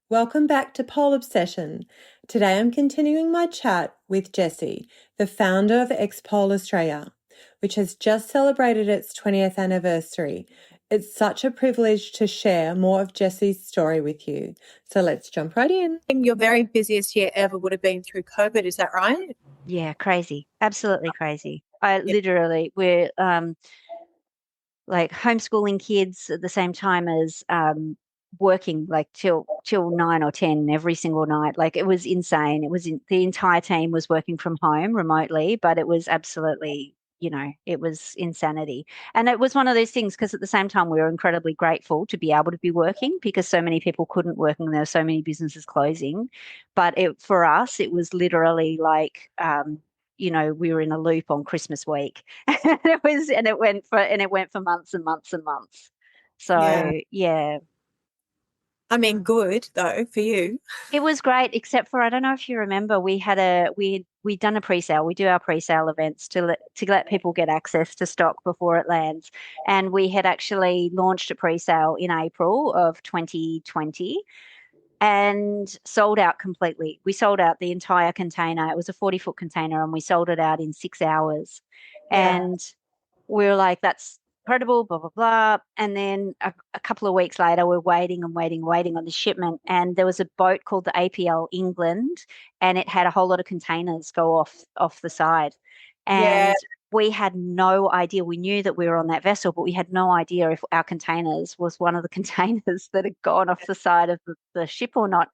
Welcome back to Pole Obsession. Today I'm continuing my chat with Jessie, the founder of X-Pole Australia, which has just celebrated its 20th anniversary. It's such a privilege to share more of Jessie's story with you. So let's jump right in. Your very busiest year ever would have been through COVID, is that right? Yeah, crazy. Absolutely crazy. I Yeah. literally, we're like homeschooling kids at the same time as working like till 9 or 10 every single night. Like it was insane. It was the entire team was working from home remotely, but it was absolutely, it was insanity. And it was one of those things because at the same time we were incredibly grateful to be able to be working because so many people couldn't work and there were so many businesses closing. But for us, it was literally like we were in a loop on Christmas week. And it went for months and months and months. Yeah. So yeah, I mean, good though for you. it was great, except for I don't know if you remember, we'd done a pre-sale. We do our pre-sale events to let people get access to stock before it lands. And we had actually launched a pre-sale in April of 2020 and sold out completely. We sold out the entire container. It was a 40-foot container and we sold it out in 6 hours. Yeah. And we were like, that's incredible, blah, blah, blah. And then a couple of weeks later, we're waiting and waiting, waiting on the shipment. And there was a boat called the APL England, and it had a whole lot of containers go off the side. Yeah. And we had no idea. We knew that we were on that vessel, but we had no idea if our containers was one of the containers that had gone off the side of the ship or not.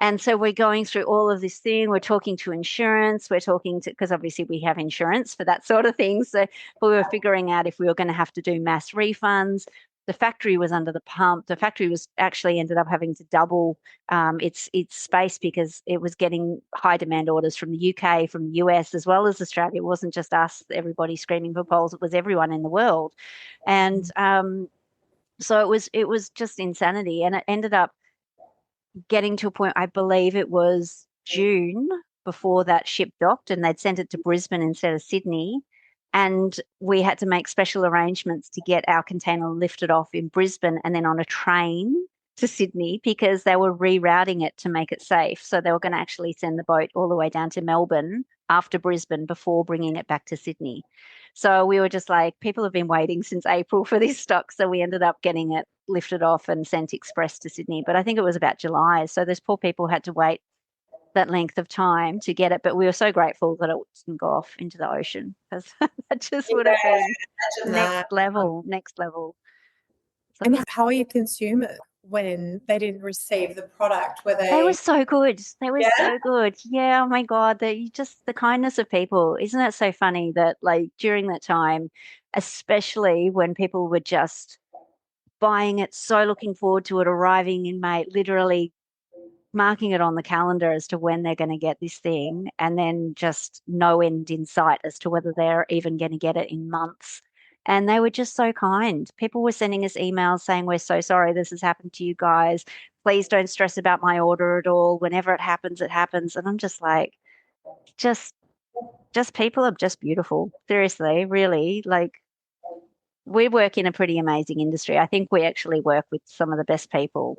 And so we're going through all of this thing. We're talking to insurance. We're talking to, because obviously we have insurance for that sort of thing. So we were figuring out if we were going to have to do mass refunds. The factory was under the pump. The factory was actually ended up having to double its space because it was getting high demand orders from the UK, from the US, as well as Australia. It wasn't just us, everybody screaming for poles. It was everyone in the world. And so it was just insanity. And it ended up getting to a point, I believe it was June before that ship docked and they'd sent it to Brisbane instead of Sydney. And we had to make special arrangements to get our container lifted off in Brisbane and then on a train to Sydney because they were rerouting it to make it safe. So they were going to actually send the boat all the way down to Melbourne after Brisbane before bringing it back to Sydney. So we were just like, people have been waiting since April for this stock. So we ended up getting it lifted off and sent express to Sydney. But I think it was about July. So those poor people had to wait that length of time to get it. But we were so grateful that it didn't go off into the ocean because that just would have Yeah. been Imagine that. next level. So And how are your consumers when they didn't receive the product? Were they were they? so good. They were Yeah. so good. Yeah, oh my God, the kindness of people. Isn't it so funny that like during that time, especially when people were just buying it, so looking forward to it arriving in May, literally marking it on the calendar as to when they're going to get this thing, and then just no end in sight as to whether they're even going to get it in months. And they were just so kind. People were sending us emails saying, we're so sorry this has happened to you guys. Please don't stress about my order at all. Whenever it happens, it happens. And I'm just like, just just people are just beautiful. Seriously, really. Like we work in a pretty amazing industry. I think we actually work with some of the best people.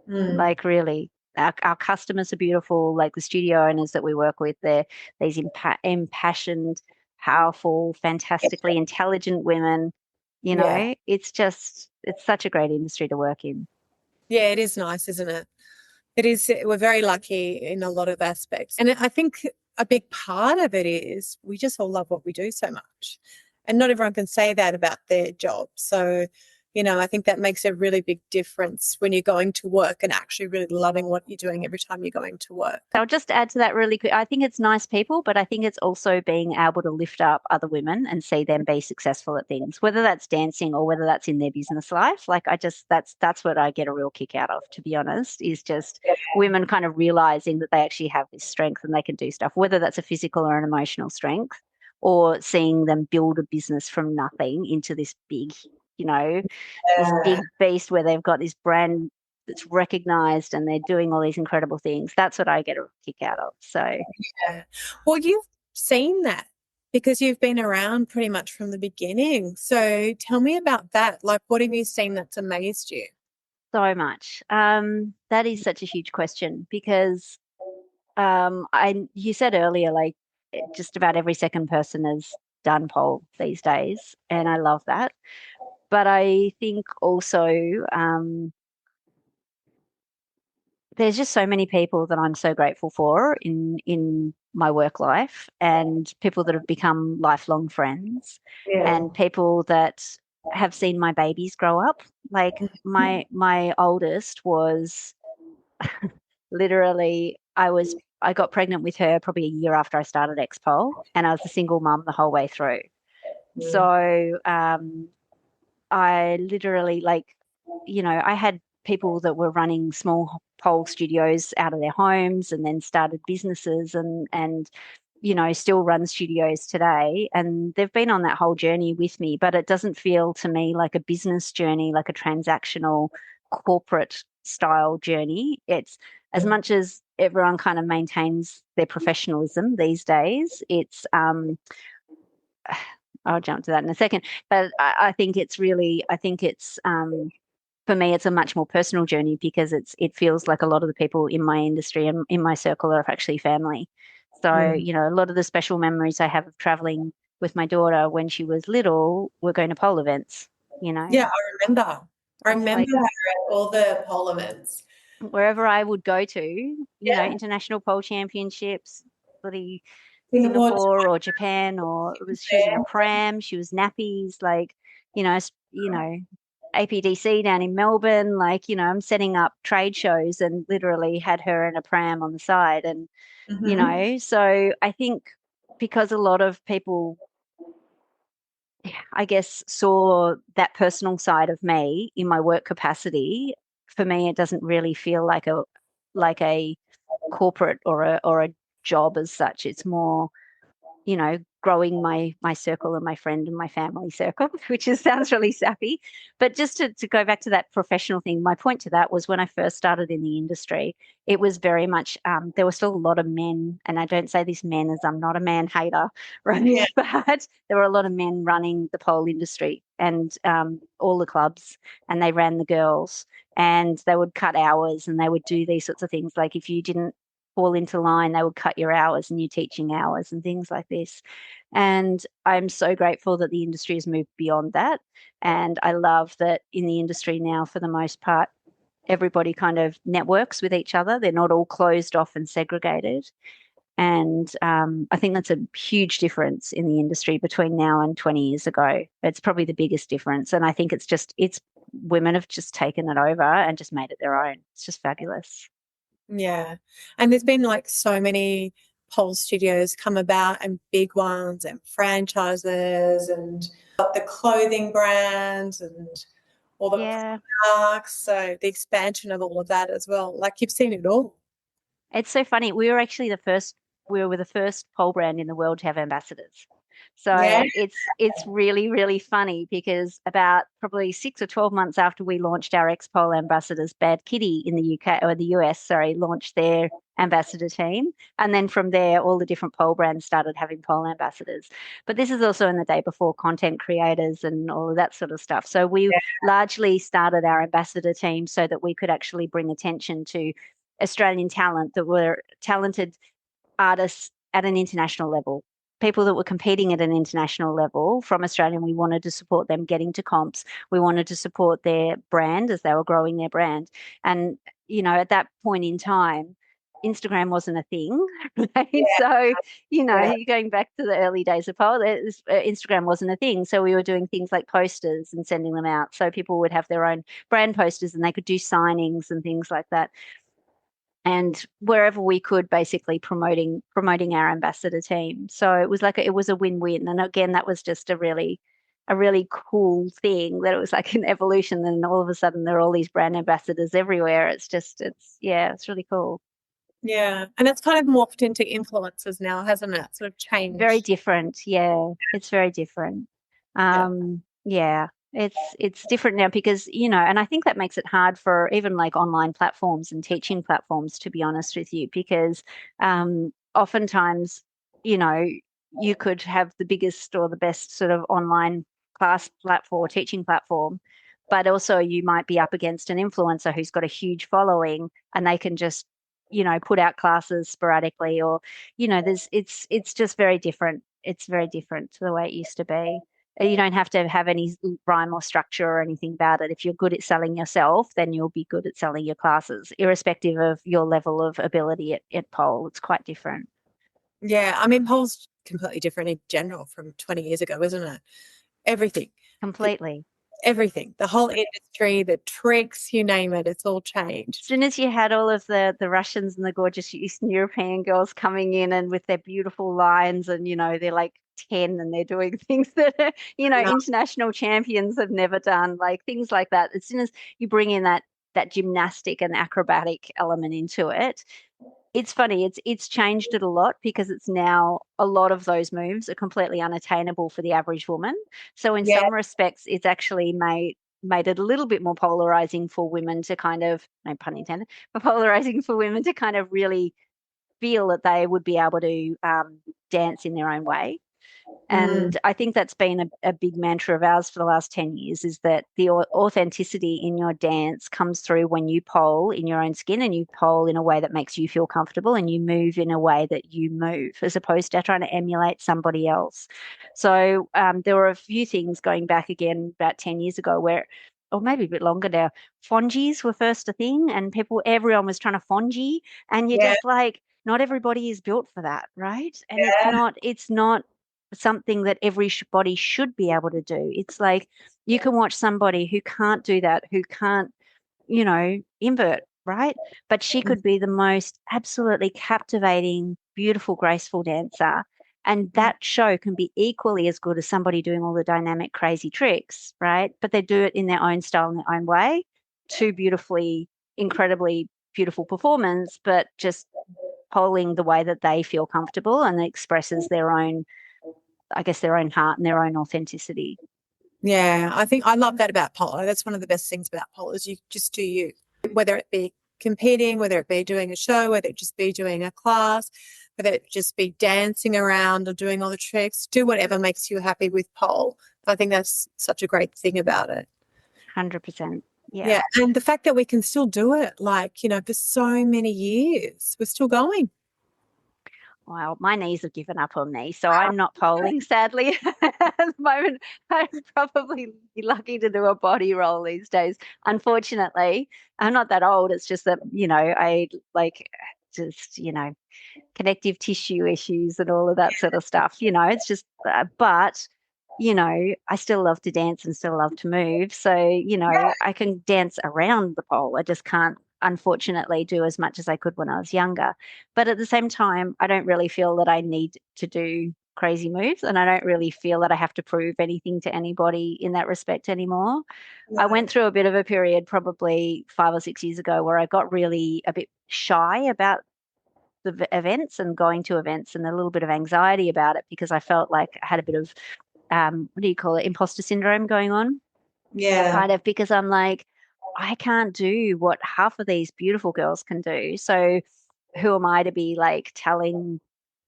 Mm. Like really, our customers are beautiful. Like the studio owners that we work with, they're these impassioned, powerful, fantastically intelligent women. Yeah. It's such a great industry to work in. Yeah, it is nice, isn't it? It is. We're very lucky in a lot of aspects. And I think a big part of it is we just all love what we do so much. And not everyone can say that about their job. So, I think that makes a really big difference when you're going to work and actually really loving what you're doing every time you're going to work. I'll just add to that really quick. I think it's nice people, but I think it's also being able to lift up other women and see them be successful at things, whether that's dancing or whether that's in their business life. Like that's what I get a real kick out of, to be honest, is just women kind of realizing that they actually have this strength and they can do stuff, whether that's a physical or an emotional strength, or seeing them build a business from nothing into this big, this big Yeah. beast where they've got this brand that's recognized and they're doing all these incredible things. That's what I get a kick out of. So Yeah. Well, you've seen that because you've been around pretty much from the beginning. So tell me about that. Like, what have you seen that's amazed you? So much. That is such a huge question because you said earlier, like just about every second person has done pole these days, and I love that. But I think also there's just so many people that I'm so grateful for in my work life, and people that have become lifelong friends, Yeah. and people that have seen my babies grow up. Like my oldest was literally I got pregnant with her probably a year after I started Expol, and I was a single mum the whole way through. So I literally I had people that were running small pole studios out of their homes and then started businesses and still run studios today. And they've been on that whole journey with me, but it doesn't feel to me like a business journey, like a transactional corporate style journey. It's as much as everyone kind of maintains their professionalism these days, I'll jump to that in a second. But I think it's for me, it's a much more personal journey because it feels like a lot of the people in my industry and in my circle are actually family. So, Mm. a lot of the special memories I have of traveling with my daughter when she was little were going to pole events, Yeah, I remember. I remember like her at all the pole events. wherever I would go to, Yeah. international pole championships, bloody Singapore, Singapore or Japan, or she was in a pram, she was nappies, like, APDC down in Melbourne, like, I'm setting up trade shows and literally had her in a pram on the side. And, mm-hmm. so I think because a lot of people, I guess, saw that personal side of me in my work capacity, for me, it doesn't really feel like a corporate or a job as such. It's more growing my circle and my friend and my family circle, which sounds really sappy. But just to go back to that professional thing, my point to that was when I first started in the industry, it was very much, there were still a lot of men, and I don't say this men as I'm not a man hater, right? Yeah. But there were a lot of men running the pole industry and all the clubs, and they ran the girls. And they would cut hours and they would do these sorts of things. Like if you didn't fall into line, they would cut your hours and your teaching hours and things like this. And I'm so grateful that the industry has moved beyond that. And I love that in the industry now, for the most part, everybody kind of networks with each other. They're not all closed off and segregated. And I think that's a huge difference in the industry between now and 20 years ago. It's probably the biggest difference. And I think it's women have just taken it over and just made it their own. It's just fabulous. Yeah. And there's been like so many pole studios come about and big ones and franchises and the clothing brands and all the Yeah. parks. So the expansion of all of that as well. Like you've seen it all. It's so funny. We were the first pole brand in the world to have ambassadors. Yeah. So it's really, really funny because about probably 6 or 12 months after we launched our ex-pole ambassadors, Bad Kitty in the UK or the US, sorry, launched their ambassador team. And then from there, all the different pole brands started having pole ambassadors. But this is also in the day before content creators and all of that sort of stuff. So we largely started our ambassador team so that we could actually bring attention to Australian talent that were talented artists at an international level, people that were competing at an international level from Australia. And we wanted to support them getting to comps. We wanted to support their brand as they were growing their brand. And, at that point in time, Instagram wasn't a thing, right? So, Yeah. you're going back to the early days of pole, Instagram wasn't a thing. So we were doing things like posters and sending them out. So people would have their own brand posters and they could do signings and things like that, and wherever we could, basically promoting our ambassador team. So it was a win-win. And again, that was just a really cool thing, that it was like an evolution, and all of a sudden there are all these brand ambassadors everywhere. It's really cool. Yeah. And it's kind of morphed into influencers now, hasn't it? Sort of Very changed. different. Yeah, it's very different. Yeah. Yeah, it's different now because, and I think that makes it hard for even like online platforms and teaching platforms, to be honest with you, because oftentimes, you know, you could have the biggest or the best sort of online class platform or teaching platform, but also you might be up against an influencer who's got a huge following and they can just, put out classes sporadically, or, it's just very different. It's very different to the way it used to be. You don't have to have any rhyme or structure or anything about it. If you're good at selling yourself, then you'll be good at selling your classes, irrespective of your level of ability at pole. It's quite different. Yeah, I mean, pole's completely different in general from 20 years ago, isn't it? Everything. Completely. Everything, the whole industry, the tricks, you name it, it's all As changed. soon as you had all of the Russians and the gorgeous Eastern European girls coming in and with their beautiful lines, and they're like 10 and they're doing things that No. international champions have never done, like things like that. As soon as you bring in that gymnastic and acrobatic element into it, it's funny. It's changed it a lot, because it's now a lot of those moves are completely unattainable for the average woman. So in Yeah. some respects, it's actually made it a little bit more polarizing for women to kind of, no pun intended, but polarizing for women to kind of really feel that they would be able to dance in their own way. Mm. And I think that's been a big mantra of ours for the last 10 years, is that the authenticity in your dance comes through when you pole in your own skin, and you pole in a way that makes you feel comfortable, and you move in a way that you move, as opposed to trying to emulate somebody else. So there were a few things going back again about 10 years ago where, or maybe a bit longer now, fongies were first a thing, and everyone was trying to fongie, and you're Yeah. just like, not everybody is built for that, right? And Yeah. it's not something that everybody should be able to do. It's like you can watch somebody who can't do that, who can't, invert, right? But she could be the most absolutely captivating, beautiful, graceful dancer. And that show can be equally as good as somebody doing all the dynamic, crazy tricks, right? But they do it in their own style, in their own way. Two beautifully, incredibly beautiful performance, but just polling the way that they feel comfortable, and it expresses their own, I guess, their own heart and their own authenticity. Yeah, I think I love that about polo. That's one of the best things about polo, is you just do you, whether it be competing, whether it be doing a show, whether it just be doing a class, whether it just be dancing around or doing all the tricks, do whatever makes you happy with pole. I think that's such a great thing about it. 100%. Yeah. Yeah, and the fact that we can still do it, like, for so many years, we're still going. Wow, my knees have given up on me, so I'm not polling, sadly. At the moment, I'd probably be lucky to do a body roll these days. Unfortunately, I'm not that old. It's just that, I like just, connective tissue issues and all of that sort of stuff. It's just, but, I still love to dance and still love to move. So, I can dance around the pole. I just can't, unfortunately, do as much as I could when I was younger. But at the same time, I don't really feel that I need to do crazy moves, and I don't really feel that I have to prove anything to anybody in that respect anymore. I went through a bit of a period probably 5 or 6 years ago where I got really a bit shy about the events and going to events, and a little bit of anxiety about it, because I felt like I had a bit of, what do you call it, imposter syndrome going on, Yeah. kind of, because I'm like, I can't do what half of these beautiful girls can do. So who am I to be like telling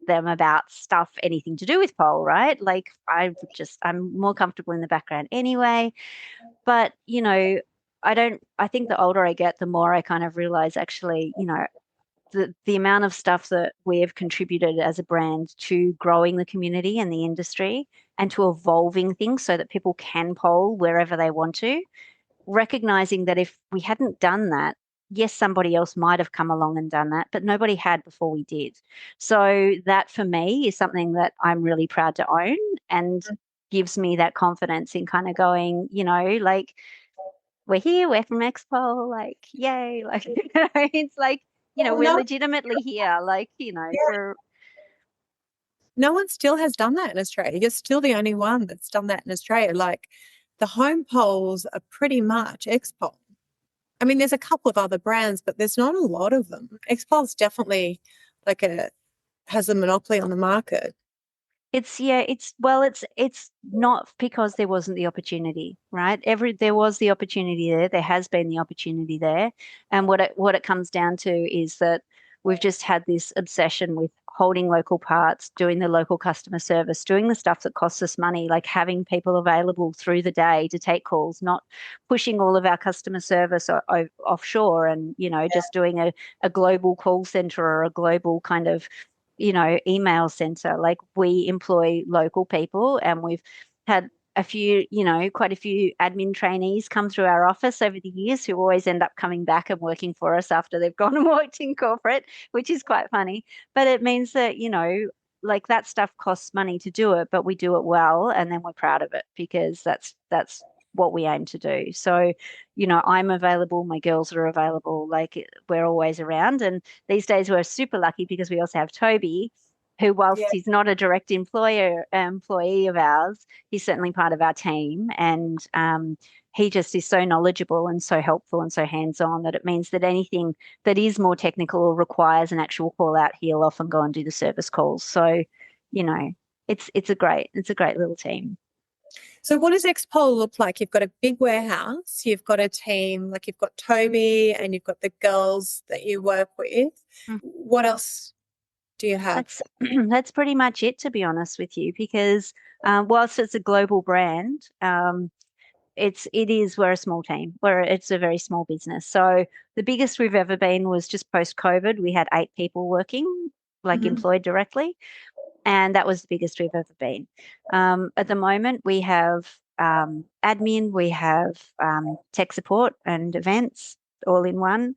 them about stuff, anything to do with pole, right? Like I'm more comfortable in the background anyway. But, I think the older I get, the more I kind of realize, actually, the amount of stuff that we have contributed as a brand to growing the community and the industry, and to evolving things so that people can pole wherever they want to, recognizing that if we hadn't done that, yes, somebody else might have come along and done that, but nobody had before we did. So that for me is something that I'm really proud to own, and gives me that confidence in kind of going, like, we're here, we're from Expo, like, yay. Like, it's like, Well, we're legitimately here, like, for. no one still has done that in Australia. You're still the only one that's done that in Australia. Like, the home poles are pretty much X-Pole. I mean, there's a couple of other brands, but there's not a lot of them. X-Pole's definitely has a monopoly on the market. It's not because there wasn't the opportunity, right? There was the opportunity there. There has been the opportunity there. And what it comes down to is that we've just had this obsession with holding local parts, doing the local customer service, doing the stuff that costs us money, like having people available through the day to take calls, not pushing all of our customer service offshore and, just doing a global call center or a global kind of, email center. Like we employ local people, and we've had a few, quite a few admin trainees come through our office over the years who always end up coming back and working for us after they've gone and worked in corporate, which is quite funny. But it means that, like that stuff costs money to do it, but we do it well, and then we're proud of it because that's what we aim to do. So, I'm available, my girls are available, like we're always around. And these days we're super lucky because we also have Toby, who, whilst he's not a direct employee of ours, he's certainly part of our team. And he just is so knowledgeable and so helpful and so hands-on that it means that anything that is more technical or requires an actual call out, he'll often go and do the service calls. So, it's a great little team. So what does Xpol look like? You've got a big warehouse, you've got a team, like you've got Toby and you've got the girls that you work with. What else do you have? That's pretty much it, to be honest with you, because whilst it's a global brand, we're a small team. It's a very small business. So the biggest we've ever been was just post-COVID. We had 8 people working, like employed directly. And that was the biggest we've ever been. At the moment, we have admin, we have tech support and events all in one,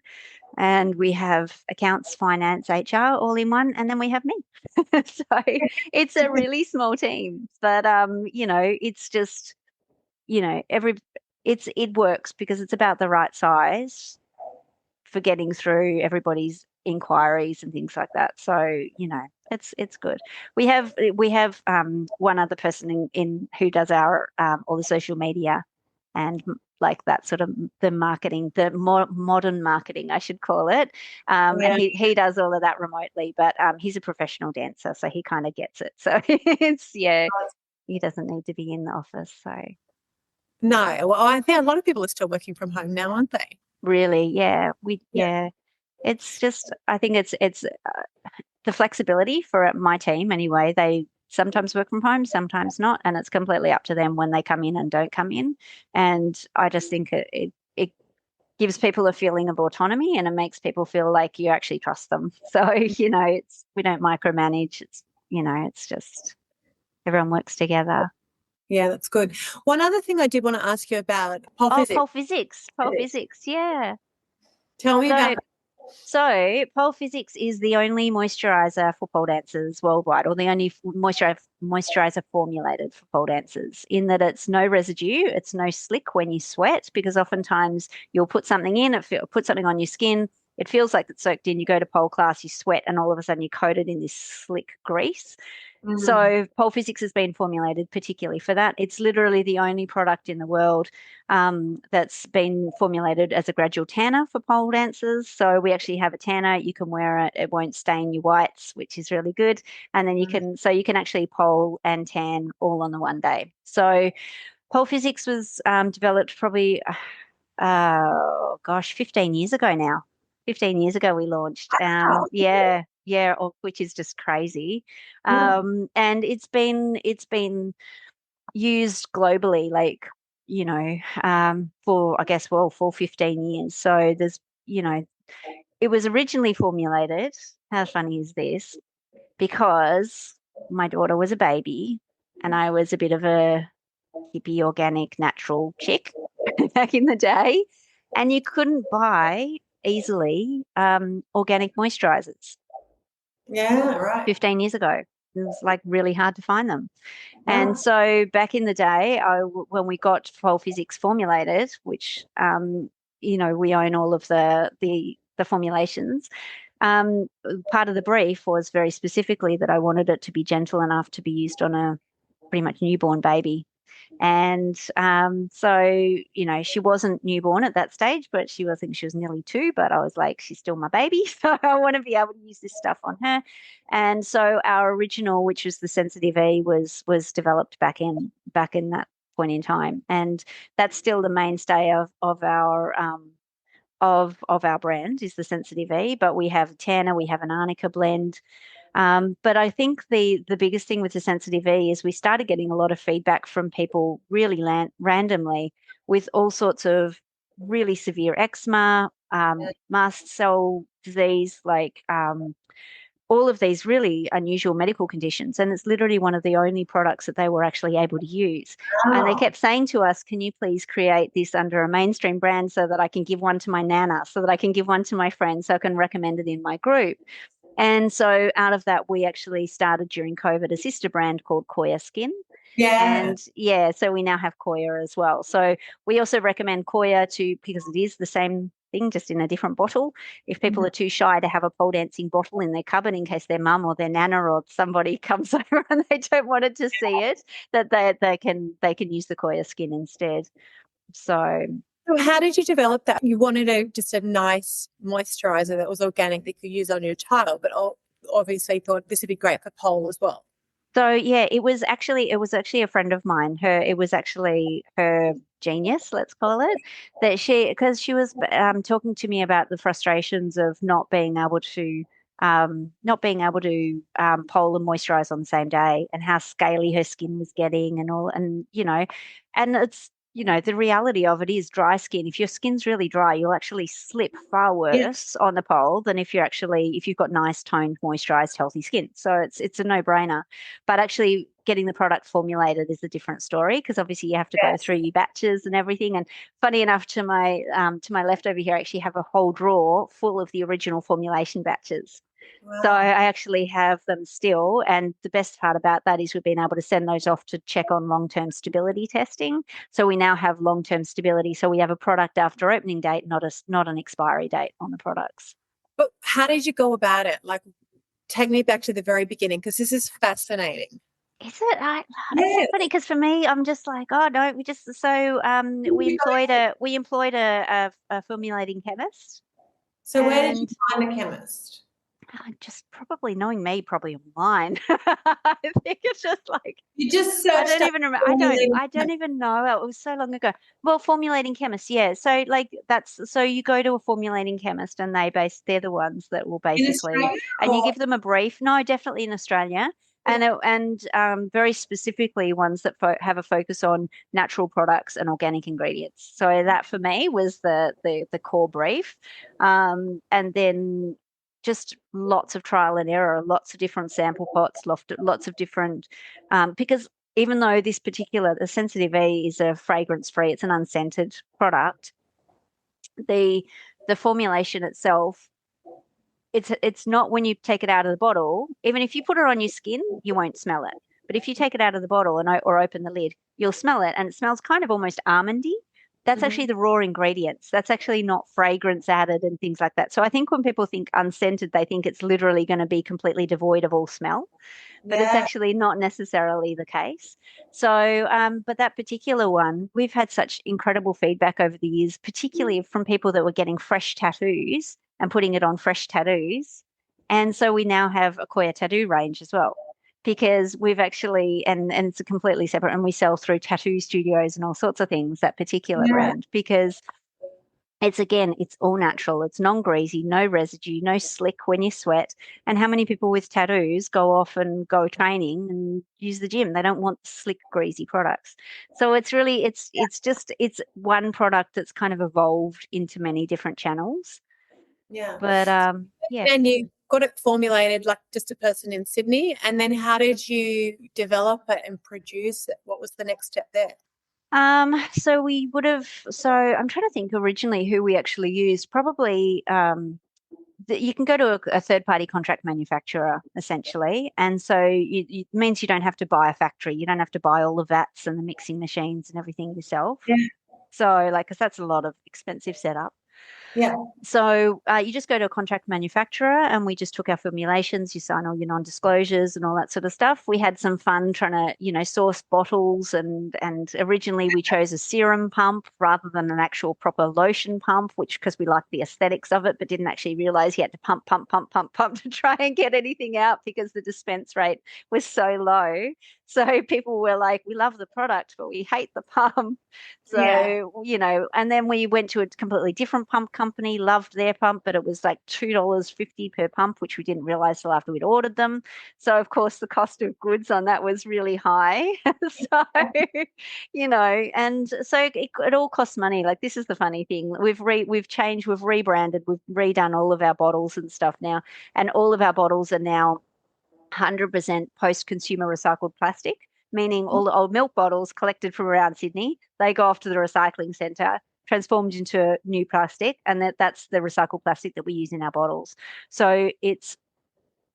and we have accounts, finance, HR all in one, and then we have me. So it's a really small team, but it's just it works because it's about the right size for getting through everybody's inquiries and things like that. So, it's good. We have one other person in who does our all the social media and like that sort of the marketing, the more modern marketing, I should call it. And he does all of that remotely, but he's a professional dancer, so he kind of gets it. So he doesn't need to be in the office. So no, well, I think a lot of people are still working from home now, aren't they? Really, yeah, it's just, I think it's the flexibility for my team anyway. They sometimes work from home, sometimes not, and it's completely up to them when they come in and don't come in. And I just think it gives people a feeling of autonomy, and it makes people feel like you actually trust them. So we don't micromanage. It's just everyone works together. Yeah, that's good. One other thing I did want to ask you about pole physics. Pole physics, yeah. Tell me about. So pole physics is the only moisturizer for pole dancers worldwide, or the only moisturizer formulated for pole dancers, in that it's no residue, it's no slick when you sweat, because oftentimes you'll put something in, put something on your skin, it feels like it's soaked in, you go to pole class, you sweat, and all of a sudden you're coated in this slick grease. So pole physics has been formulated particularly for that. It's literally the only product in the world that's been formulated as a gradual tanner for pole dancers. So we actually have a tanner. You can wear it. It won't stain your whites, which is really good. And then you can actually pole and tan all on the one day. So pole physics was developed probably, 15 years ago now. 15 years ago we launched. Which is just crazy. And it's been used globally, like, for 15 years. So there's, it was originally formulated, how funny is this? Because my daughter was a baby and I was a bit of a hippie, organic, natural chick back in the day, and you couldn't buy easily organic moisturizers. Yeah, right. 15 years ago. It was like really hard to find them. And so back in the day, when we got pole physics formulated, which, we own all of the formulations, part of the brief was very specifically that I wanted it to be gentle enough to be used on a pretty much newborn baby. And so, she wasn't newborn at that stage, but she was nearly 2, but I was like, she's still my baby. So I want to be able to use this stuff on her. And so our original, which was the Sensitive E, was developed back in that point in time. And that's still the mainstay of our of our brand is the Sensitive E, but we have tanner, we have an arnica blend. But I think the biggest thing with the sensitive E is we started getting a lot of feedback from people really randomly with all sorts of really severe eczema, mast cell disease, like all of these really unusual medical conditions. And it's literally one of the only products that they were actually able to use. And they kept saying to us, can you please create this under a mainstream brand so that I can give one to my nana, so that I can give one to my friends, so I can recommend it in my group. And so out of that, we actually started during COVID a sister brand called Koya Skin. Yeah. And yeah, so we now have Koya as well. So we also recommend Koya because it is the same thing, just in a different bottle. If people are too shy to have a pole dancing bottle in their cupboard in case their mum or their nana or somebody comes over and they don't want it to see it, that they can use the Koya Skin instead. So how did you develop that? You wanted just a nice moisturizer that was organic that you could use on your child, but obviously thought this would be great for pole as well. So yeah, it was actually a friend of mine. It was actually her genius, let's call it, that because she was talking to me about the frustrations of not being able to pole and moisturize on the same day, and how scaly her skin was getting, and all, and and it's the reality of it is dry skin. If your skin's really dry, you'll actually slip far Yeah. worse on the pole than if you've got nice toned, moisturized, healthy skin. So it's a no-brainer. But actually getting the product formulated is a different story, because obviously you have to go through your batches and everything. And funny enough, to my left over here, I actually have a whole drawer full of the original formulation batches. So Wow. I actually have them still. And the best part about that is we've been able to send those off to check on long-term stability testing. So we now have long-term stability. So we have a product after opening date, not an expiry date on the products. But how did you go about it? Like, take me back to the very beginning, because this is fascinating. Is it? It's so funny because for me, I'm just like, oh no, we employed a formulating chemist, So where did you and find a chemist? just probably knowing me, probably online. I think it's just like You just I searched don't up even remember. I don't. formulating I don't even know. It was so long ago. Well, formulating chemists, yeah. So like so you go to a formulating chemist, and they're the ones that will in basically, Australia, and you or give them a brief. No, definitely in Australia. And very specifically ones that have a focus on natural products and organic ingredients. So that for me was the core brief, and then just lots of trial and error, lots of different sample pots, lots of different because even though the sensitive E is a fragrance free, it's an unscented product. The formulation itself, it's not, when you take it out of the bottle, even if you put it on your skin, you won't smell it. But if you take it out of the bottle or open the lid, you'll smell it, and it smells kind of almost almondy. That's actually the raw ingredients. That's actually not fragrance added and things like that. So I think when people think unscented, they think it's literally going to be completely devoid of all smell, but it's yeah, actually not necessarily the case. So, but that particular one, we've had such incredible feedback over the years, particularly from people that were getting fresh tattoos and putting it on fresh tattoos. And so we now have a Koya tattoo range as well, because we've actually, and it's a completely separate, and we sell through tattoo studios and all sorts of things, that particular yeah, brand, because it's all natural. It's non-greasy, no residue, no slick when you sweat. And how many people with tattoos go off and go training and use the gym? They don't want slick, greasy products. So it's really, it's one product that's kind of evolved into many different channels. yeah. But yeah. And you got it formulated like just a person in Sydney, and then how did you develop it and produce it? What was the next step there? So I'm trying to think originally who we actually used. Probably, you can go to a third-party contract manufacturer essentially, and so it means you don't have to buy a factory. You don't have to buy all the vats and the mixing machines and everything yourself. Yeah. So, like, because that's a lot of expensive setup. Yeah. So you just go to a contract manufacturer, and we just took our formulations. You sign all your non-disclosures and all that sort of stuff. We had some fun trying to, source bottles, and originally we chose a serum pump rather than an actual proper lotion pump, because we liked the aesthetics of it, but didn't actually realize you had to pump, pump, pump, pump, pump to try and get anything out, because the dispense rate was so low. So people were like, we love the product, but we hate the pump. Yeah. So, and then we went to a completely different pump company company, loved their pump, but it was like $2.50 per pump, which we didn't realize till after we'd ordered them. So, of course, the cost of goods on that was really high. So, and so it all costs money. Like, this is the funny thing. We've changed, we've rebranded, we've redone all of our bottles and stuff now, and all of our bottles are now 100% post-consumer recycled plastic, meaning all the old milk bottles collected from around Sydney, they go off to the recycling centre, transformed into new plastic, and that's the recycled plastic that we use in our bottles. So it's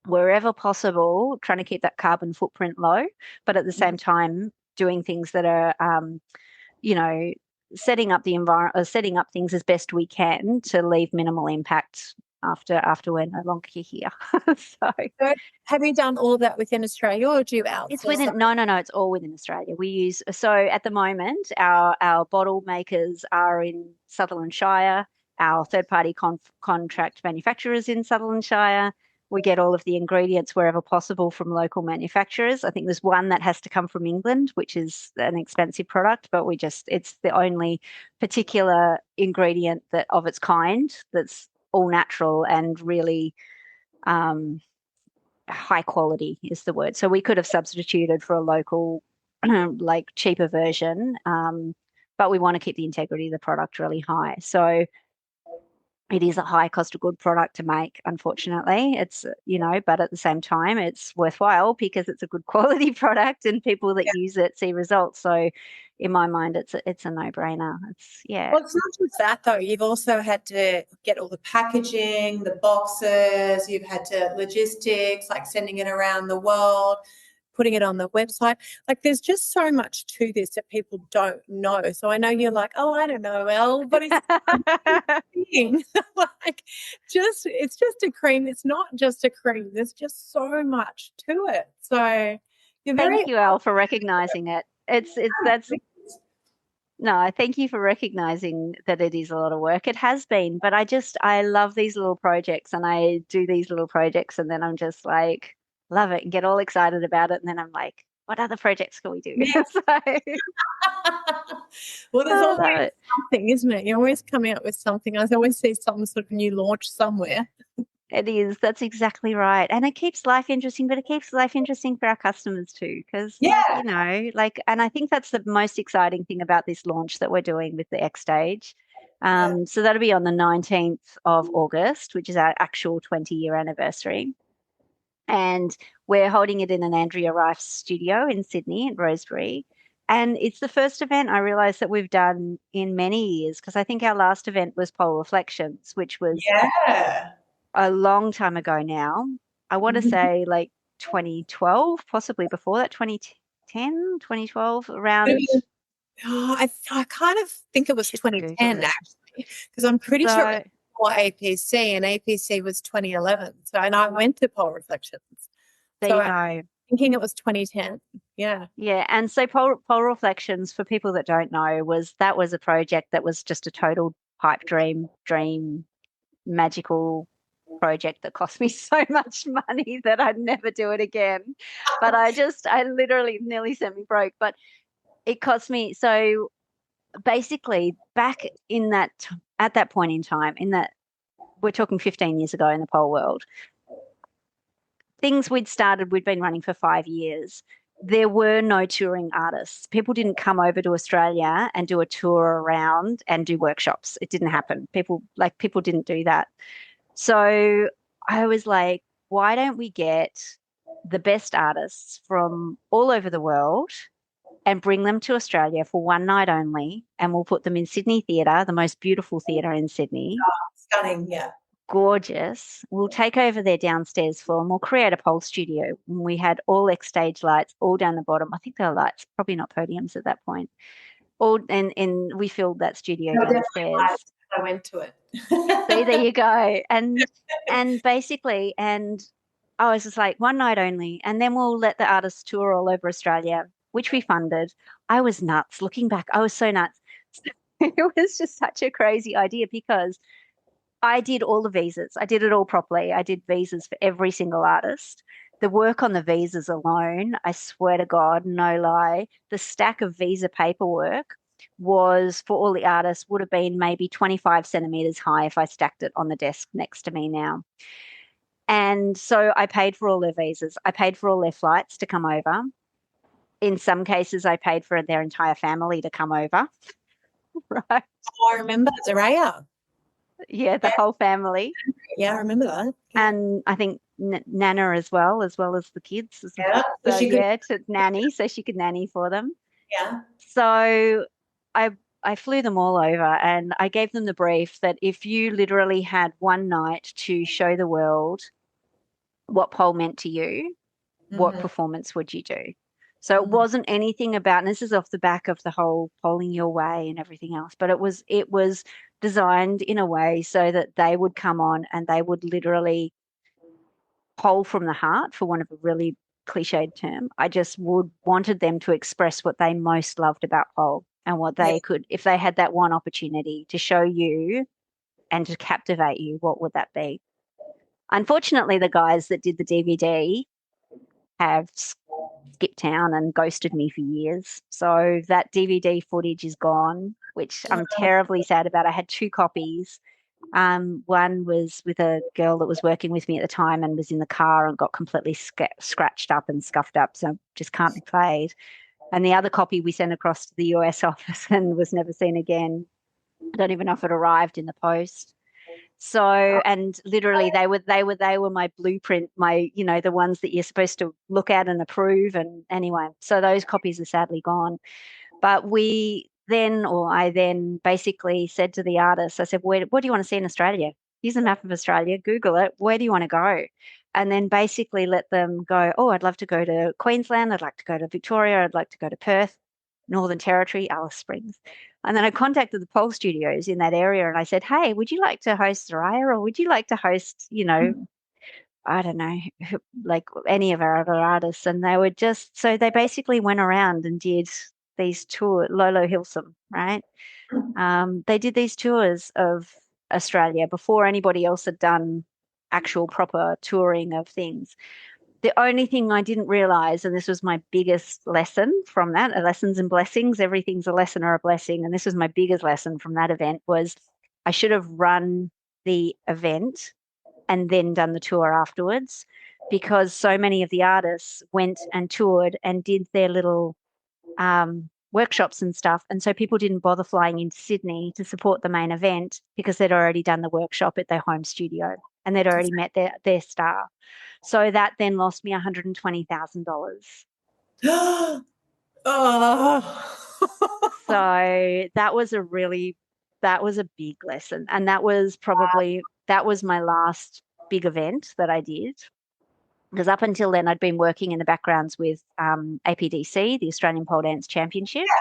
wherever possible trying to keep that carbon footprint low, but at the same time doing things that are, setting up the environment, setting up things as best we can to leave minimal impact after we're no longer here. So have you done all of that within Australia, or do you outsource? it's within no, it's all within Australia. We use, so at the moment our bottle makers are in Sutherland Shire, our third party contract manufacturers in Sutherland Shire. We get all of the ingredients wherever possible from local manufacturers. I think there's one that has to come from England, which is an expensive product, but it's the only particular ingredient that of its kind that's all natural and really high quality is the word. So we could have substituted for a local, like cheaper version, but we want to keep the integrity of the product really high. So it is a high cost of good product to make, unfortunately. It's, but at the same time, it's worthwhile because it's a good quality product and people that use it see results. So in my mind, it's a no-brainer. Well, it's not just that, though. You've also had to get all the packaging, the boxes, you've had to logistics, like sending it around the world, putting it on the website. Like, there's just so much to this that people don't know. So I know you're like, oh, I don't know, Elle, but it's like it's just a cream. It's not just a cream. There's just so much to it. So thank you, Elle, for recognizing it. No, thank you for recognizing that it is a lot of work. It has been, but I love these little projects, and I do these little projects, and then I'm just like, love it and get all excited about it. And then I'm like, what other projects can we do? Yeah. Well, there's always something, isn't it? You're always coming up with something. I always see some sort of new launch somewhere. It is. That's exactly right. And it keeps life interesting, but it keeps life interesting for our customers too. Because, and I think that's the most exciting thing about this launch that we're doing with the X Stage. So that'll be on the 19th of August, which is our actual 20-year anniversary. And we're holding it in an Andrea Rife studio in Sydney at Rosebery. And it's the first event I realised that we've done in many years, because I think our last event was Pole Reflections, which was a long time ago now. I want to say like 2012, possibly before that, 2010, 2012, around. I kind of think it was 2010 actually, because I'm pretty sure it was APC, and APC was 2011. So, and I went to Pole Reflections. There you go. Thinking it was 2010. Yeah. Yeah. And so Pole Reflections, for people that don't know, was a project that was just a total pipe dream, magical project that cost me so much money that I'd never do it again. But I literally nearly sent me broke. But it cost me. So basically, back in that, at that point in time, we're talking 15 years ago in the pole world, things we'd been running for 5 years. There were no touring artists. People didn't come over to Australia and do a tour around and do workshops. It didn't happen. People didn't do that. So I was like, why don't we get the best artists from all over the world and bring them to Australia for one night only, and we'll put them in Sydney Theatre, the most beautiful theatre in Sydney. Stunning, yeah. Gorgeous. We'll take over their downstairs floor and we'll create a pole studio. We had all X Stage lights all down the bottom. I think they were lights, probably not podiums at that point. And we filled that studio downstairs. I went to it. See, there you go. And basically, and I was just like, one night only, and then we'll let the artists tour all over Australia, which we funded. I was nuts. Looking back, I was so nuts. It was just such a crazy idea, because I did all the visas. I did it all properly. I did visas for every single artist. The work on the visas alone, I swear to God, no lie, the stack of visa paperwork was for all the artists would have been maybe 25 centimeters high if I stacked it on the desk next to me now. And so I paid for all their visas. I paid for all their flights to come over. In some cases, I paid for their entire family to come over. Right. Oh, I remember Zaraya. Yeah, the whole family. Yeah, I remember that. And I think Nana as well as the kids. Yeah. So yeah, to nanny, so she could nanny for them. Yeah. So I flew them all over and I gave them the brief that if you literally had one night to show the world what pole meant to you, what performance would you do? So it wasn't anything about, and this is off the back of the whole polling your way and everything else, but it was designed in a way so that they would come on and they would literally pole from the heart, for want of a really cliched term. I just wanted them to express what they most loved about pole and what they could, if they had that one opportunity to show you and to captivate you, what would that be? Unfortunately, the guys that did the DVD have skipped town and ghosted me for years. So that DVD footage is gone, which I'm terribly sad about. I had 2 copies. One was with a girl that was working with me at the time and was in the car and got completely scratched up and scuffed up, so just can't be played. And the other copy we sent across to the US office and was never seen again. I don't even know if it arrived in the post. So, and literally they were my blueprint, my, the ones that you're supposed to look at and approve. And anyway, so those copies are sadly gone. But I then basically said to the artist, I said, what do you want to see in Australia? Here's a map of Australia, Google it. Where do you want to go? And then basically let them go, oh, I'd love to go to Queensland. I'd like to go to Victoria. I'd like to go to Perth, Northern Territory, Alice Springs. And then I contacted the pole studios in that area and I said, hey, would you like to host Soraya or would you like to host, I don't know, like any of our other artists? And they were so they basically went around and did these tours, Lolo Hilsum, right? They did these tours of Australia before anybody else had done actual proper touring of things. The only thing I didn't realize, and this was my biggest lesson from that, lessons and blessings, everything's a lesson or a blessing. And this was my biggest lesson from that event, was I should have run the event and then done the tour afterwards, because so many of the artists went and toured and did their little workshops and stuff. And so people didn't bother flying into Sydney to support the main event because they'd already done the workshop at their home studio and they'd already met their star. So that then lost me $120,000. Oh. So that was a big lesson. And that was my last big event that I did. Because up until then, I'd been working in the backgrounds with APDC, the Australian Pole Dance Championships,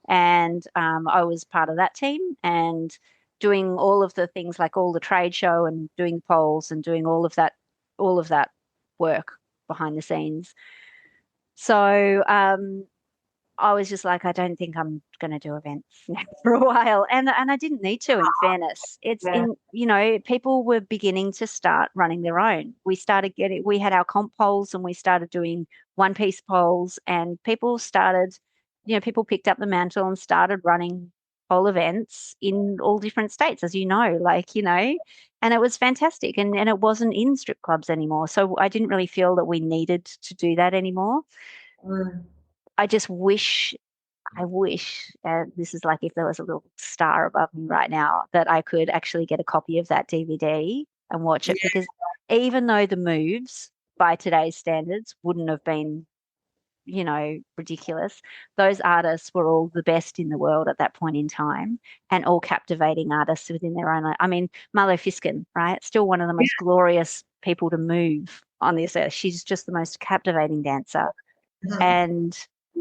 and I was part of that team and doing all of the things like all the trade show and doing the poles and doing all of that work behind the scenes. So I was just like, I don't think I'm going to do events for a while. And I didn't need to, in fairness. People were beginning to start running their own. We had our comp poles and we started doing one-piece poles and people picked up the mantle and started running pole events in all different states, as and it was fantastic. And it wasn't in strip clubs anymore. So I didn't really feel that we needed to do that anymore. I just wish, this is like if there was a little star above me right now, that I could actually get a copy of that DVD and watch it, because even though the moves by today's standards wouldn't have been, ridiculous, those artists were all the best in the world at that point in time and all captivating artists within their own. I mean, Marlo Fiskin, right? Still one of the most glorious people to move on this earth. She's just the most captivating dancer. And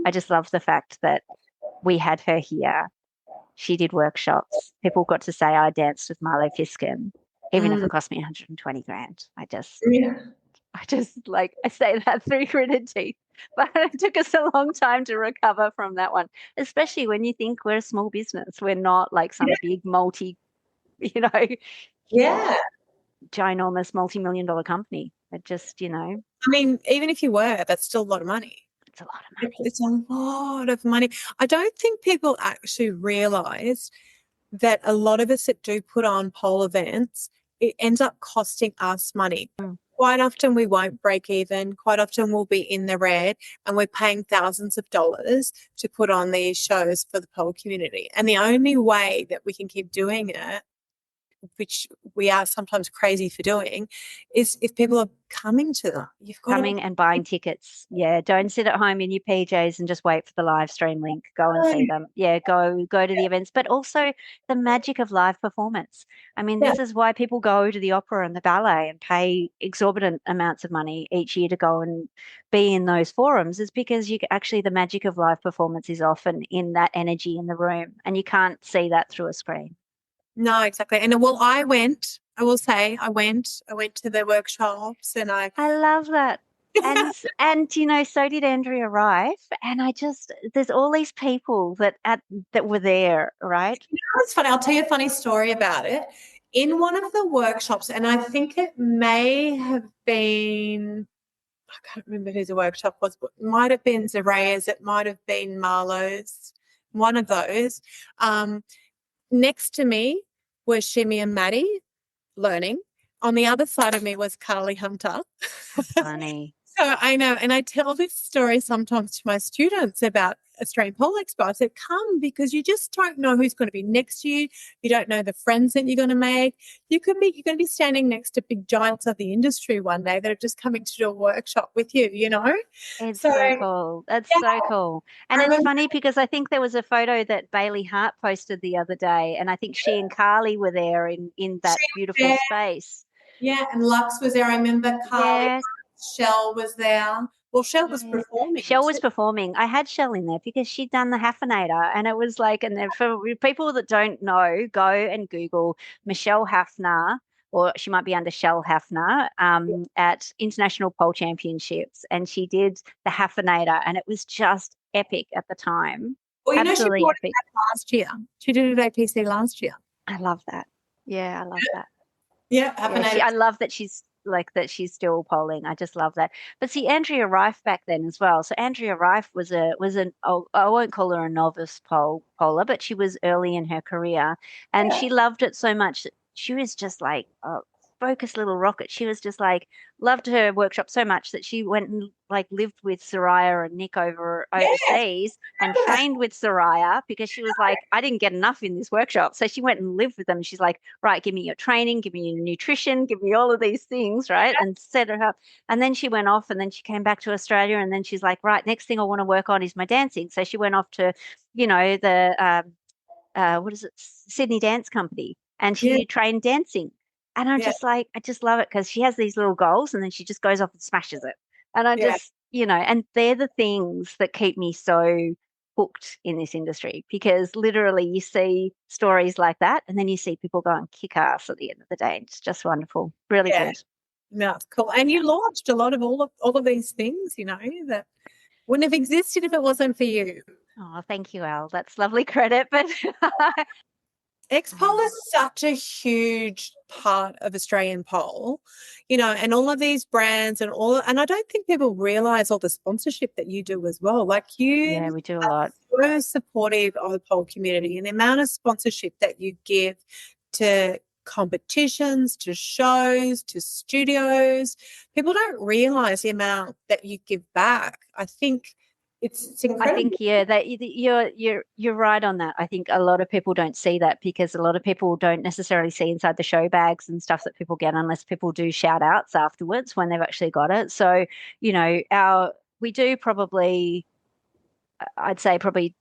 I just love the fact that we had her here. She did workshops. People got to say I danced with Marlo Fiskin, even if it cost me 120 grand. I say that through gritted teeth. But it took us a long time to recover from that one, especially when you think we're a small business. We're not like some big ginormous multi-million-dollar company. It just, I mean, even if you were, that's still a lot of money. It's a lot of money. It's a lot of money. I don't think people actually realise that a lot of us that do put on pole events, it ends up costing us money. Quite often we won't break even. Quite often we'll be in the red and we're paying thousands of dollars to put on these shows for the pole community. And the only way that we can keep doing it, which we are sometimes crazy for doing, is if people are coming to them. You've got Coming and buying tickets. Yeah, don't sit at home in your PJs and just wait for the live stream link. Go and see them. Yeah, go to the events, but also the magic of live performance. I mean, Yeah. this is why people go to the opera and the ballet and pay exorbitant amounts of money each year to go and be in those forums, is because actually the magic of live performance is often in that energy in the room, and you can't see that through a screen. No, exactly. And well, I will say I went to the workshops and I love that. And so did Andrea Rife. And there's all these people that were there, right? it's funny. I'll tell you a funny story about it. In one of the workshops, and I think it may have been, I can't remember who the workshop was, but it might have been Zaraya's, it might have been Marlowe's, one of those. Next to me was Shimmy and Maddie learning. On the other side of me was Carly Hunter. Funny. So I know, and I tell this story sometimes to my students about Australian Pole Expo. I said, come, because you just don't know who's going to be next to you. You don't know the friends that you're going to make. You're going to be standing next to big giants of the industry one day that are just coming to do a workshop with you, It's So, so cool. That's yeah, so cool. And I it's remember, funny because I think there was a photo that Bailey Hart posted the other day, and I think she and Carly were there in that beautiful yeah, space. yeah, and Lux was there. I remember Carly, Yeah. Shell was there. Well, Shell was Yeah. performing Shell was too. performing. I had Shell in there because she'd done the Hafinator, and it was like, and then for people that don't know, go and Google Michelle Hafner, or she might be under Shell Hafner, at International Pole Championships, and she did the Hafinator, and it was just epic at the time. Well, she Absolutely brought it epic. back last year. She did it at APC last year. I love that. Yeah, I love that. Yeah, Yeah, Hafinator. I love that she's still polling. I just love that. But see, Andrea Rife back then as well. So Andrea Rife was an oh, I won't call her a novice poller, but she was early in her career, and Yeah. she loved it so much that she was just like a focused little rocket. She was just like loved her workshop so much that she went and like lived with Soraya and Nick Yes. overseas and trained with Soraya because she was like, I didn't get enough in this workshop. So she went and lived with them. She's like, right, give me your training, give me your nutrition, give me all of these things, right? And set her up. And then she went off and then she came back to Australia and then she's like, right, next thing I want to work on is my dancing. So she went off to, the what is it, Sydney Dance Company, and Yeah. she trained dancing. And I'm Yeah. just like, I just love it because she has these little goals and then she just goes off and smashes it. And I Yeah. just, and they're the things that keep me so hooked in this industry because literally you see stories like that and then you see people go and kick ass at the end of the day. It's just wonderful. Really Yeah. good. No, it's cool. And you launched a lot of all of these things, that wouldn't have existed if it wasn't for you. Oh, thank you, Al. That's lovely credit. But X-Pole is such a huge part of Australian pole, and all of these brands and I don't think people realize all the sponsorship that you do as well. Like yeah, you we do a lot. are so supportive of the pole community and the amount of sponsorship that you give to competitions, to shows, to studios. People don't realize the amount that you give back. I think it's I incredible. think that you're right on that. I think a lot of people don't see that because a lot of people don't necessarily see inside the show bags and stuff that people get unless people do shout outs afterwards when they've actually got it. So, we do probably, I'd say probably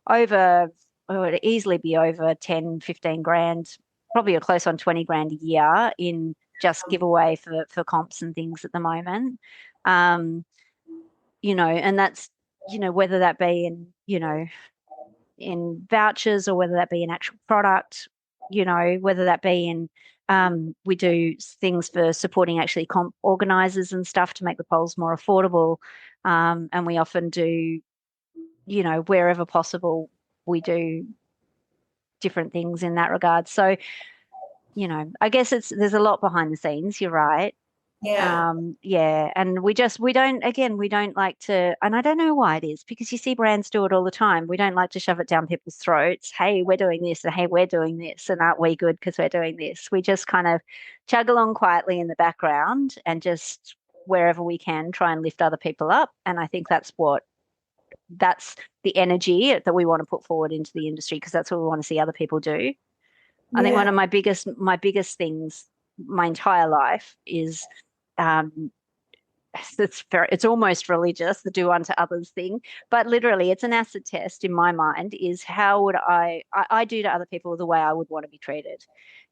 over, it would easily be over 10, 15 grand, probably a close on 20 grand a year in just giveaway for comps and things at the moment. And that's, whether that be in vouchers or whether that be an actual product, whether that be in, we do things for supporting actually comp organizers and stuff to make the polls more affordable. And we often do, wherever possible, we do different things in that regard. So, I guess there's a lot behind the scenes. You're right. Yeah. And we don't like to, and I don't know why it is, because you see brands do it all the time. We don't like to shove it down people's throats. Hey, we're doing this, and hey, we're doing this, and aren't we good because we're doing this? We just kind of chug along quietly in the background and just wherever we can try and lift other people up. And I think that's the energy that we want to put forward into the industry, because that's what we want to see other people do. I think one of my biggest things my entire life is um, it's almost religious, the do unto others thing, but literally it's an acid test in my mind. Is how would I do to other people the way I would want to be treated,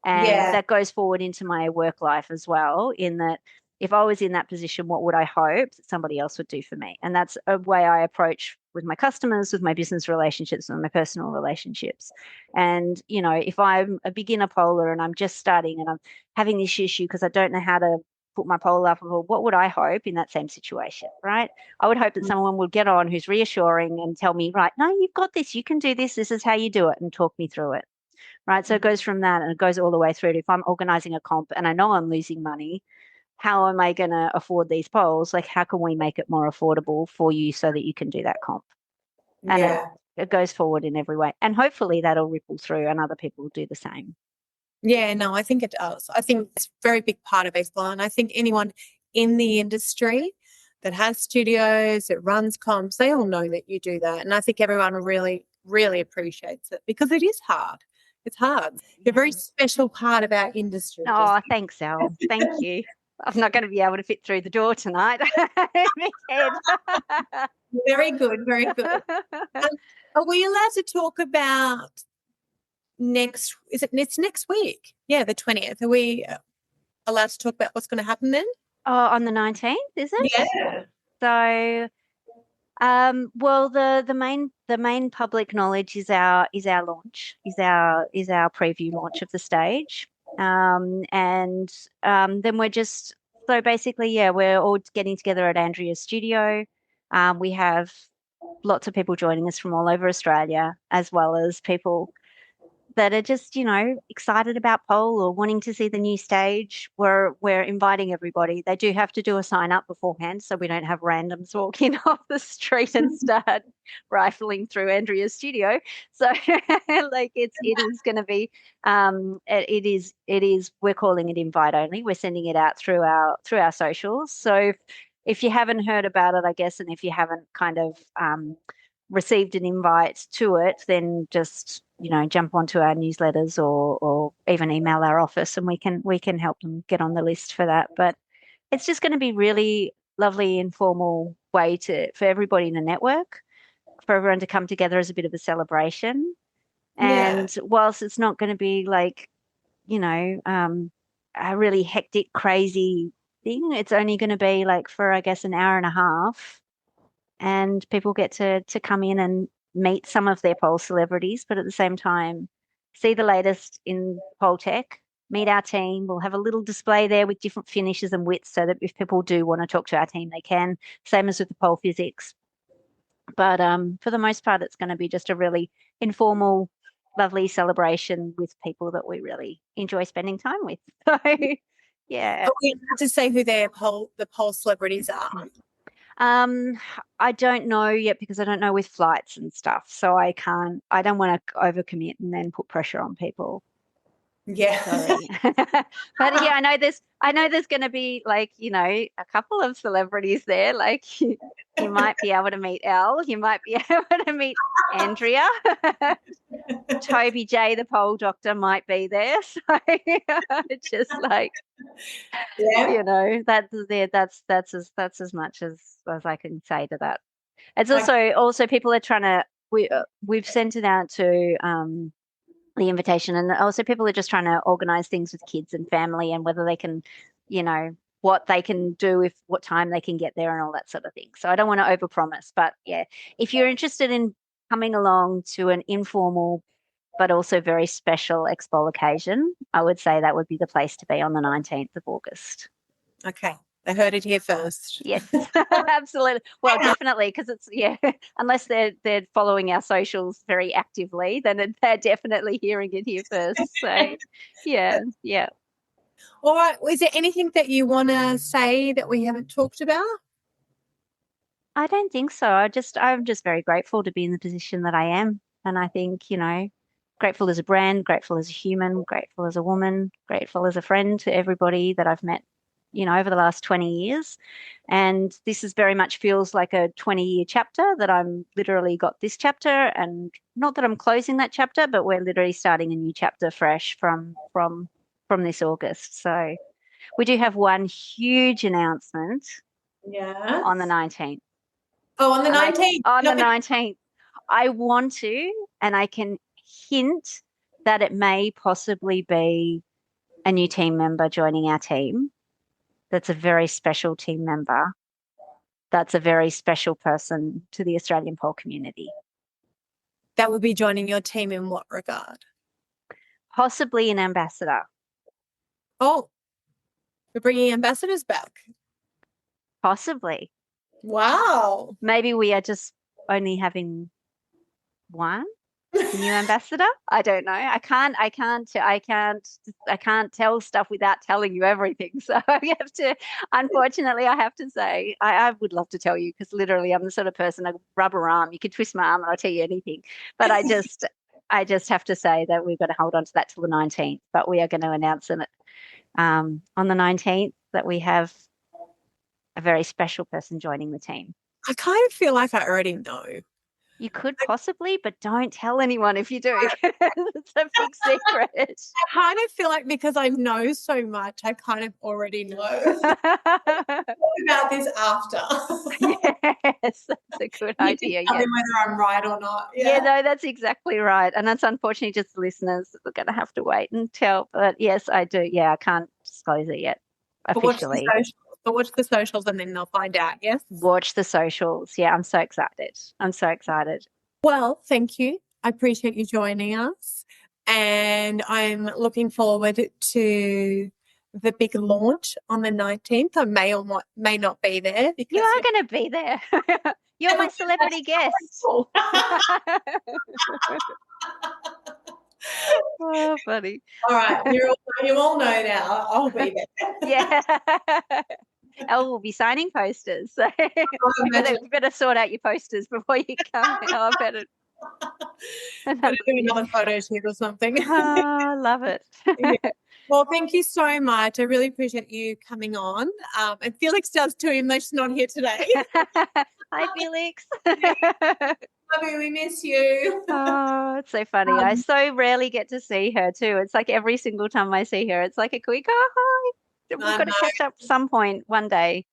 and Yeah. that goes forward into my work life as well, in that if I was in that position, what would I hope that somebody else would do for me? And that's a way I approach with my customers, with my business relationships, and my personal relationships. And if I'm a beginner polar and I'm just starting and I'm having this issue because I don't know how to put my pole up, or what would I hope in that same situation, right? I would hope that someone would get on who's reassuring and tell me, right, no, you've got this, you can do this, this is how you do it, and talk me through it, right? So it goes from that and it goes all the way through to, if I'm organizing a comp and I know I'm losing money, how am I going to afford these poles? Like, how can we make it more affordable for you so that you can do that comp? And Yeah. it goes forward in every way. And hopefully that'll ripple through and other people will do the same. Yeah, no, I think it does. I think it's a very big part of baseball. And I think anyone in the industry that has studios, that runs comps, they all know that you do that. And I think everyone really, really appreciates it, because it is hard. It's hard. You're a very special part of our industry. Oh, thanks, Al. Thank you. I'm not going to be able to fit through the door tonight. Big head. Very good, very good. Are we allowed to talk about it's next week? Yeah, the 20th. Are we allowed to talk about what's going to happen then? Oh, on the 19th, is it? Yeah. So, well, the main public knowledge is our launch, is our preview launch of the stage. And then we're just, so basically, yeah, we're all getting together at Andrea's studio. We have lots of people joining us from all over Australia, as well as people that are just, excited about pole or wanting to see the new stage. We're inviting everybody. They do have to do a sign up beforehand, so we don't have randoms walk in off the street and start rifling through Andrea's studio. So like it is going to be it is we're calling it invite only. We're sending it out through our socials. So if you haven't heard about it, I guess, and if you haven't kind of received an invite to it, then just jump onto our newsletters or even email our office, and we can help them get on the list for that. But it's just going to be really lovely, informal way for everybody to network, for everyone to come together as a bit of a celebration. Yeah. And whilst it's not going to be like a really hectic, crazy thing, it's only going to be like for, I guess, an hour and a half, and people get to come in and meet some of their pole celebrities, but at the same time see the latest in pole tech, meet our team. We'll have a little display there with different finishes and widths, so that if people do want to talk to our team, they can. Same as with the pole physics. But for the most part, it's going to be just a really informal, lovely celebration with people that we really enjoy spending time with. So, yeah. Are we allowed to say who the pole celebrities are? I don't know yet, because I don't know with flights and stuff. So I don't want to overcommit and then put pressure on people. Yeah. Sorry. But yeah, I know there's going to be like, a couple of celebrities there. Like you might be able to meet Elle, you might be able to meet Andrea. Toby J, the pole doctor, might be there. So just like, Yeah. that's as much as I can say to that. It's also people are trying to, we've sent it out to the invitation, and also people are just trying to organize things with kids and family, and whether they can, what they can do, what time they can get there, and all that sort of thing. So I don't want to overpromise, but yeah, if you're interested in coming along to an informal but also very special Expo occasion, I would say that would be the place to be on the 19th of August. Okay. I heard it here first. Yes, absolutely. Well, definitely, because it's, unless they're following our socials very actively, then they're definitely hearing it here first. So, yeah. All right. Is there anything that you want to say that we haven't talked about? I don't think so. I'm just very grateful to be in the position that I am. And I think, grateful as a brand, grateful as a human, grateful as a woman, grateful as a friend to everybody that I've met, over the last 20 years. And this is very much feels like a 20-year chapter that I'm literally got this chapter, and not that I'm closing that chapter, but we're literally starting a new chapter fresh from this August. So we do have one huge announcement Yeah. on the 19th. Oh, on the And 19th. on the 19th. I want to, and I can hint that it may possibly be a new team member joining our team. That's a very special team member. That's a very special person to the Australian pole community. That will be joining your team in what regard? Possibly an ambassador. Oh, we're bringing ambassadors back. Possibly. Wow. Maybe we are just only having one new ambassador. I don't know. I can't tell stuff without telling you everything. So unfortunately, I have to say, I would love to tell you, because literally I'm the sort of person, a rubber arm. You could twist my arm and I'll tell you anything. But I just have to say that we've got to hold on to that till the 19th. But we are going to announce it on the 19th that we have a very special person joining the team. I kind of feel like I already know. You could possibly, but don't tell anyone if you do. It's a big secret. I kind of feel like because I know so much, I kind of already know. Talk about this after. Yes, that's a good idea. Tell Yeah. me whether I'm right or not. Yeah, no, that's exactly right. And that's unfortunately just the listeners that are going to have to wait and tell. But yes, I do. Yeah, I can't disclose it yet officially. But watch the socials and then they'll find out, yes? Watch the socials. Yeah, I'm so excited. I'm so excited. Well, thank you. I appreciate you joining us. And I'm looking forward to the big launch on the 19th. I may or may not be there. Because You are going to be there. You're my celebrity guest. Oh, funny. All right. You all know now. I'll be there. Yeah. Elle will be signing posters. So you better sort out your posters before you come. I better do another photo shoot or something. I love it. Yeah. Well, thank you so much. I really appreciate you coming on. And Felix does too, even though she's not here today. Hi, Felix. Love you. We miss you. Oh, it's so funny. I so rarely get to see her too. It's like every single time I see her, it's like a quick, oh, hi. We've got to catch up some point one day.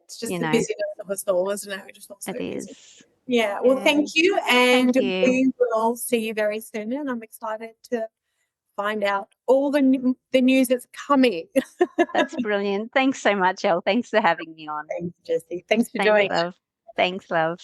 It's just the busyness of us all, isn't it? We're just all so it busy. is. Yeah. Well, thank you. And Thank you. we will see you very soon. And I'm excited to find out all the news that's coming. That's brilliant. Thanks so much, Elle. Thanks for having me on. Thanks, Jessie. Thanks for joining. Love. Thanks, love.